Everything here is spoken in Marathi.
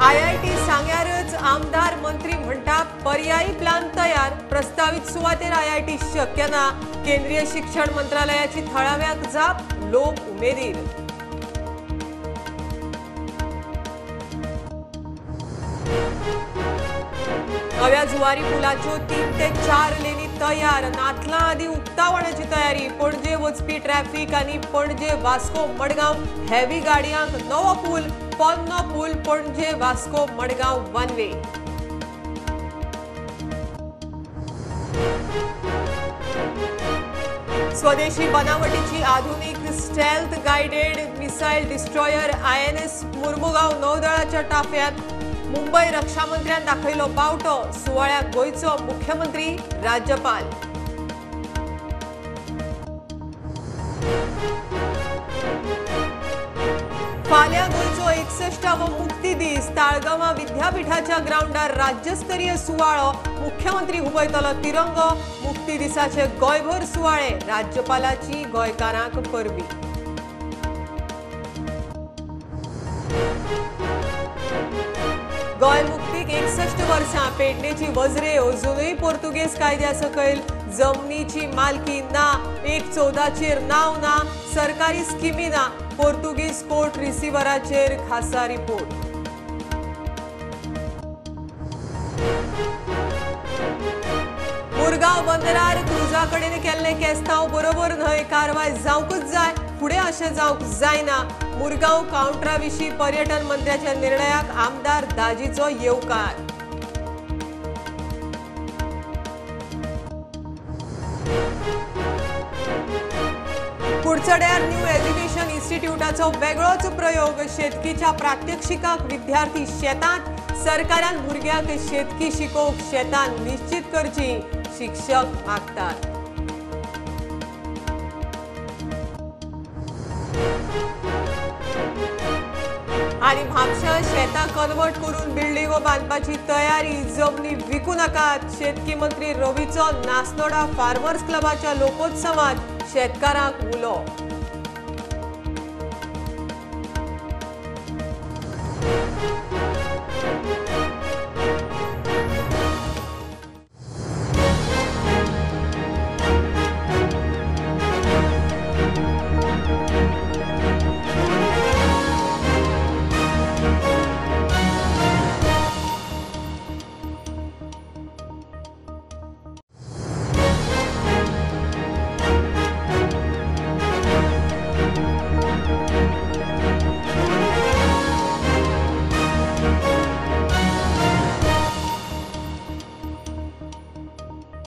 आयआयटी सांग्यारच आमदार मंत्री म्हणटा पर्यायी प्लान तयार, प्रस्तावित सुवातेर आयआयटी शक्य ना। केंद्रीय शिक्षण मंत्रालयाची थळाव्याक जाप, लोक उमेदीर। नव्या जुवारी पुलाच्यो 3 ते 4 लेनी तयार, नातलां आदी उक्तावणाची तयारी। पणजे वचपी ट्रॅफिक आनी पणजे वास्को मडगांव हेवी गाडयांक नवो पूल, पोन्नो पूल पणजे वास्को मडगांव वन वे। स्वदेशी बनावटीची आधुनिक stealth guided missile destroyer INS Mormugao नौदळाच्या ताफ्यांत। मुंबई रक्षा मंत्र्यान दाखयलो बावटो, सुवाळ्याक गोयचो मुख्यमंत्री, राज्यपाल। फाल्यां गोयचो 61वो मुक्ती दीस, ताळगांवां विद्यापीठाच्या ग्राउंडार राज्यस्तरीय सुवाळो, मुख्यमंत्री हुबयतलो तिरंगो। मुक्ती दिसाचे गोयभर सुवाळे, राज्यपालाची गोंयकारांक परबी। गोय मुक्तीक 61 वर्सां, पेडणेची वज्रे अजूनय पोर्तुगेज कायद्या सकयल। जमनीची मालकी ना, 1/14 नाव ना, सरकारी स्किमी ना, पोर्तुगीज कोर्ट रिसिव्हराचेर खासा रिपोर्ट। मुरगांव बंदरार क्रुजा कडेन केल्ले केस्तांव बरोबर न्हय, कारवाय जावंकच जाय, फुडें अशें जावंक जायना। मुरगांव कावंटरा विशीं पर्यटन मंत्र्याच्या निर्णयाक आमदार दाजीचो येवकार। कुडचड्यार न्यू एज्युकेशन इन्स्टिट्यूटाचो वेगळोच प्रयोग, शेतकीच्या प्रात्यक्षिकाक विद्यार्थी शेतांत, सरकारान भुरग्यांक शेतकी शिकोवंक शेतांत निश्चित करची, शिक्षक मागतात। आनी म्हापशा शेतां कन्वर्ट करून बिल्डिंगो बांदपाची तयारी, जमनी विकू नाकात, शेतकी मंत्री रवीचो नासनोडा फार्मर्स क्लबाच्या लोकोत्सवात शेतकारांक उलो।